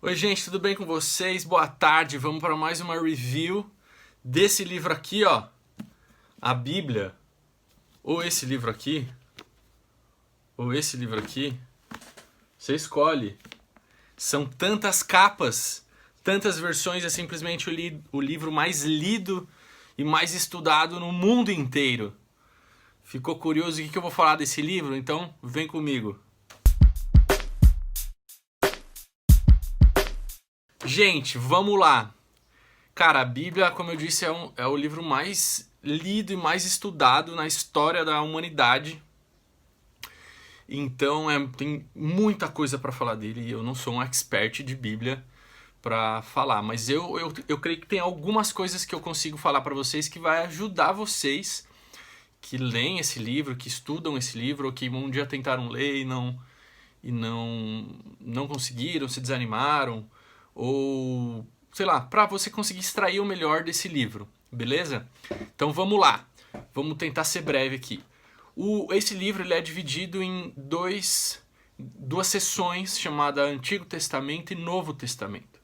Oi, gente, tudo bem com vocês? Boa tarde. Vamos para mais uma review desse livro aqui, ó, a Bíblia, ou esse livro aqui, ou esse livro aqui. Você escolhe. São tantas capas, tantas versões, é simplesmente o livro mais lido e mais estudado no mundo inteiro. Ficou curioso o que eu vou falar desse livro? Então, vem comigo. Gente, vamos lá. Cara, a Bíblia, como eu disse, é o livro mais lido e mais estudado na história da humanidade. Então tem muita coisa para falar dele e eu não sou um expert de Bíblia para falar. Mas eu creio que tem algumas coisas que eu consigo falar para vocês que vai ajudar vocês que leem esse livro, que estudam esse livro, ou que um dia tentaram ler e não conseguiram, se desanimaram, ou sei lá, para você conseguir extrair o melhor desse livro, beleza? Então vamos lá, vamos tentar ser breve aqui. Esse livro ele é dividido em duas seções chamadas Antigo Testamento e Novo Testamento.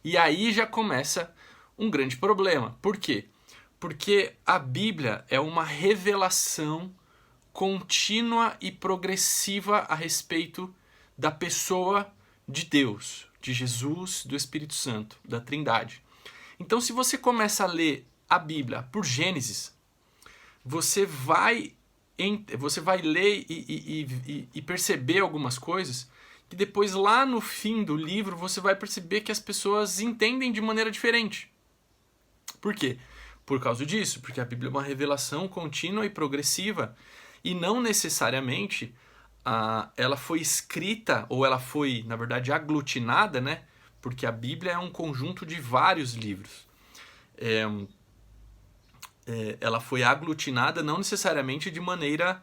E aí já começa um grande problema. Por quê? Porque a Bíblia é uma revelação contínua e progressiva a respeito da pessoa de Deus, de Jesus, do Espírito Santo, da Trindade. Então, se você começa a ler a Bíblia por Gênesis, você vai ler e perceber algumas coisas que depois, lá no fim do livro, você vai perceber que as pessoas entendem de maneira diferente. Por quê? Por causa disso, porque a Bíblia é uma revelação contínua e progressiva e não necessariamente ela foi escrita ou ela foi, na verdade, aglutinada, né? Porque a Bíblia é um conjunto de vários livros. Ela foi aglutinada não necessariamente de maneira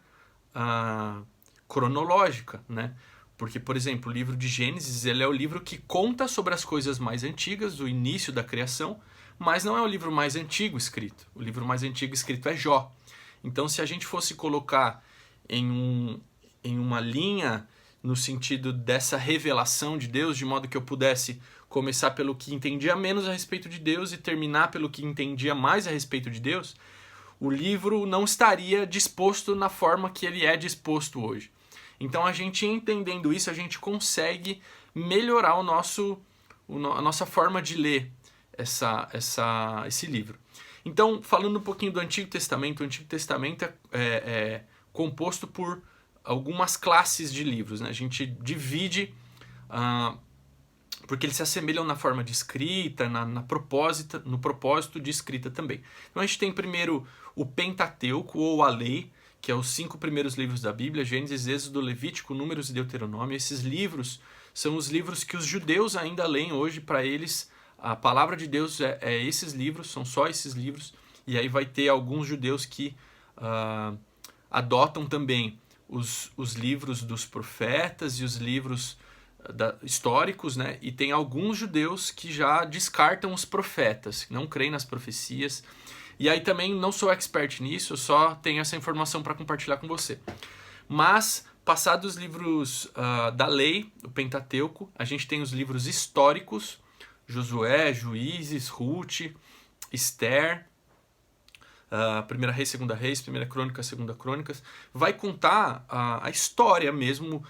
cronológica, né? Porque, por exemplo, o livro de Gênesis ele é o livro que conta sobre as coisas mais antigas, do início da criação, mas não é o livro mais antigo escrito. O livro mais antigo escrito é Jó. Então, se a gente fosse colocar em uma linha no sentido dessa revelação de Deus, de modo que eu pudesse começar pelo que entendia menos a respeito de Deus e terminar pelo que entendia mais a respeito de Deus, o livro não estaria disposto na forma que ele é disposto hoje. Então, a gente entendendo isso, a gente consegue melhorar a nossa forma de ler esse livro. Então, falando um pouquinho do Antigo Testamento, o Antigo Testamento é composto por algumas classes de livros, né? A gente divide porque eles se assemelham na forma de escrita, no propósito de escrita também. Então a gente tem primeiro o Pentateuco, ou a Lei, que é os 5 primeiros livros da Bíblia, Gênesis, Êxodo, Levítico, Números e Deuteronômio. Esses livros são os livros que os judeus ainda leem hoje. Para eles, a palavra de Deus é esses livros, são só esses livros. E aí vai ter alguns judeus que adotam também os livros dos profetas e os livros históricos, né? E tem alguns judeus que já descartam os profetas, não creem nas profecias. E aí também não sou expert nisso, eu só tenho essa informação para compartilhar com você. Mas, passados os livros da lei, o Pentateuco, a gente tem os livros históricos, Josué, Juízes, Ruth, Esther, Primeira Reis, Segunda Reis, Primeira Crônicas, Segunda Crônicas, vai contar a história mesmo,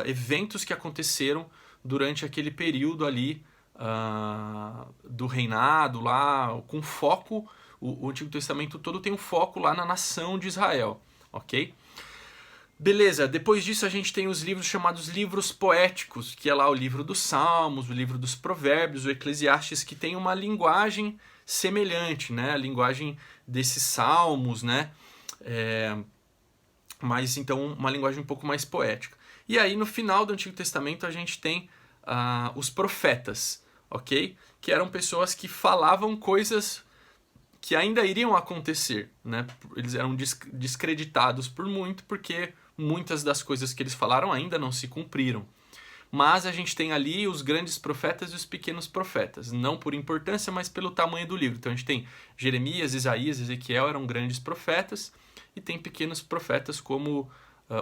eventos que aconteceram durante aquele período ali do reinado lá, com foco, o Antigo Testamento todo tem um foco lá na nação de Israel, ok? Beleza, depois disso a gente tem os livros chamados livros poéticos, que é lá o livro dos Salmos, o livro dos Provérbios, o Eclesiastes, que tem uma linguagem semelhante, né? A linguagem desses salmos, né? Mas então uma linguagem um pouco mais poética. E aí no final do Antigo Testamento a gente tem os profetas, ok? Que eram pessoas que falavam coisas que ainda iriam acontecer, né? Eles eram descreditados por muito porque muitas das coisas que eles falaram ainda não se cumpriram. Mas a gente tem ali os grandes profetas e os pequenos profetas, não por importância, mas pelo tamanho do livro. Então a gente tem Jeremias, Isaías, Ezequiel, eram grandes profetas, e tem pequenos profetas como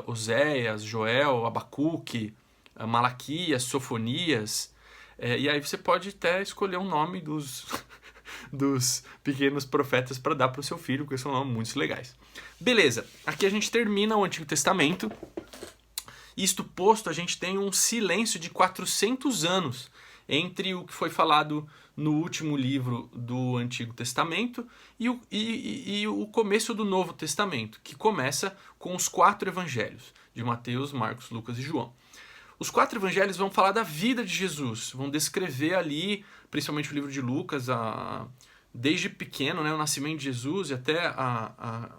Oséias, Joel, Abacuque, Malaquias, Sofonias. E aí você pode até escolher um nome dos, dos pequenos profetas para dar para o seu filho, porque são nomes muito legais. Beleza, aqui a gente termina o Antigo Testamento. Isto posto, a gente tem um silêncio de 400 anos entre o que foi falado no último livro do Antigo Testamento e o começo do Novo Testamento, que começa com os 4 evangelhos, de Mateus, Marcos, Lucas e João. Os 4 evangelhos vão falar da vida de Jesus, vão descrever ali, principalmente o livro de Lucas, desde pequeno, né, o nascimento de Jesus e até a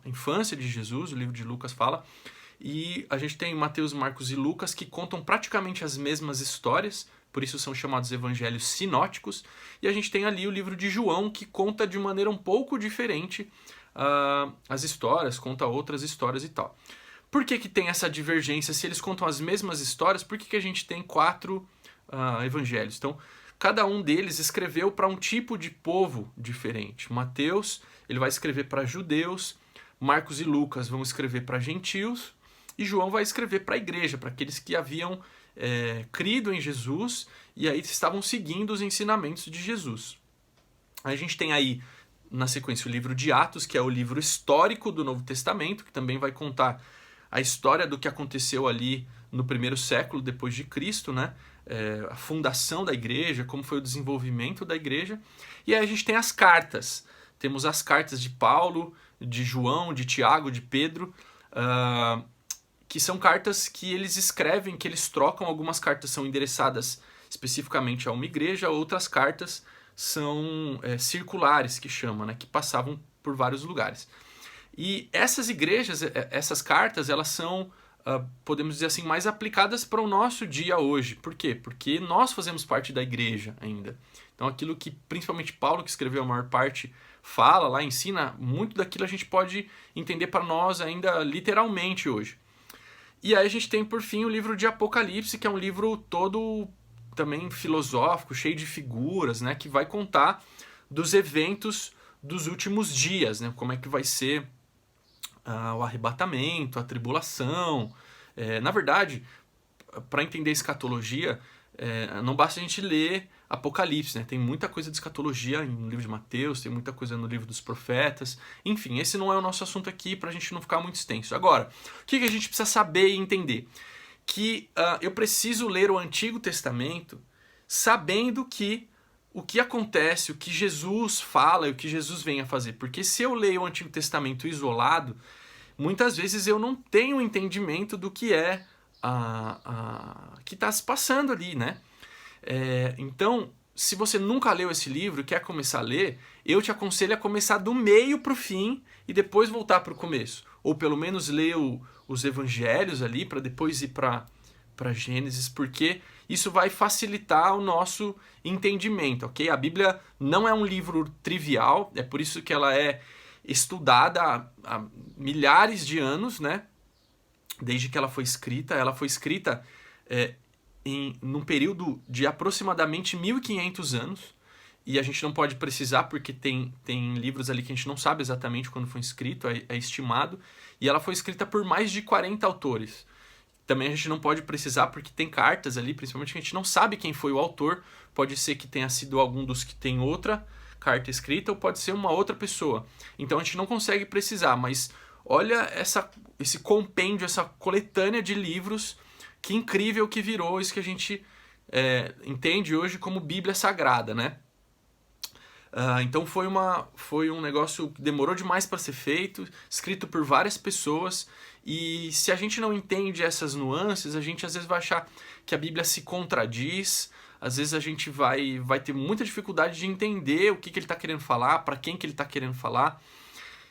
infância de Jesus, o livro de Lucas fala. E a gente tem Mateus, Marcos e Lucas que contam praticamente as mesmas histórias, por isso são chamados evangelhos sinóticos. E a gente tem ali o livro de João, que conta de maneira um pouco diferente as histórias, conta outras histórias e tal. Por que tem essa divergência? Se eles contam as mesmas histórias, por que a gente tem 4 evangelhos? Então, cada um deles escreveu para um tipo de povo diferente. Mateus, ele vai escrever para judeus, Marcos e Lucas vão escrever para gentios, e João vai escrever para a igreja, para aqueles que haviam crido em Jesus e aí estavam seguindo os ensinamentos de Jesus. A gente tem aí, na sequência, o livro de Atos, que é o livro histórico do Novo Testamento, que também vai contar a história do que aconteceu ali no 1º século depois de Cristo, né? A fundação da igreja, como foi o desenvolvimento da igreja. E aí a gente tem as cartas. Temos as cartas de Paulo, de João, de Tiago, de Pedro, que são cartas que eles escrevem, que eles trocam. Algumas cartas são endereçadas especificamente a uma igreja, outras cartas são circulares, que chama, né? Que passavam por vários lugares. E essas igrejas, essas cartas, elas são, podemos dizer assim, mais aplicadas para o nosso dia hoje. Por quê? Porque nós fazemos parte da igreja ainda. Então aquilo que principalmente Paulo, que escreveu a maior parte, fala lá, ensina, muito daquilo a gente pode entender para nós ainda literalmente hoje. E aí a gente tem, por fim, o livro de Apocalipse, que é um livro todo também filosófico, cheio de figuras, né, que vai contar dos eventos dos últimos dias, né, como é que vai ser o arrebatamento, a tribulação. Na verdade, para entender escatologia, não basta a gente ler Apocalipse, né? Tem muita coisa de escatologia no livro de Mateus, tem muita coisa no livro dos profetas. Enfim, esse não é o nosso assunto aqui, para a gente não ficar muito extenso. Agora, o que a gente precisa saber e entender? Que eu preciso ler o Antigo Testamento sabendo que o que acontece, o que Jesus fala e o que Jesus vem a fazer. Porque se eu leio o Antigo Testamento isolado, muitas vezes eu não tenho entendimento do que é que está se passando ali, né? Então, se você nunca leu esse livro e quer começar a ler, eu te aconselho a começar do meio para o fim e depois voltar para o começo. Ou pelo menos ler os evangelhos ali para depois ir para Gênesis, porque isso vai facilitar o nosso entendimento, ok? A Bíblia não é um livro trivial, é por isso que ela é estudada há milhares de anos, né? Desde que ela foi escrita. Ela foi escrita num período de aproximadamente 1500 anos, e a gente não pode precisar porque tem livros ali que a gente não sabe exatamente quando foi escrito, é estimado, e ela foi escrita por mais de 40 autores. Também a gente não pode precisar porque tem cartas ali, principalmente que a gente não sabe quem foi o autor, pode ser que tenha sido algum dos que tem outra carta escrita, ou pode ser uma outra pessoa. Então a gente não consegue precisar, mas olha esse compêndio, essa coletânea de livros, que incrível que virou isso que a gente entende hoje como Bíblia Sagrada, né? Então foi um negócio que demorou demais para ser feito, escrito por várias pessoas, e se a gente não entende essas nuances, a gente às vezes vai achar que a Bíblia se contradiz, às vezes a gente vai ter muita dificuldade de entender o que ele está querendo falar, para quem que ele está querendo falar.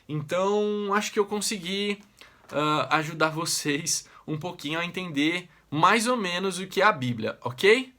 Então acho que eu consegui ajudar vocês um pouquinho a entender mais ou menos o que é a Bíblia, ok?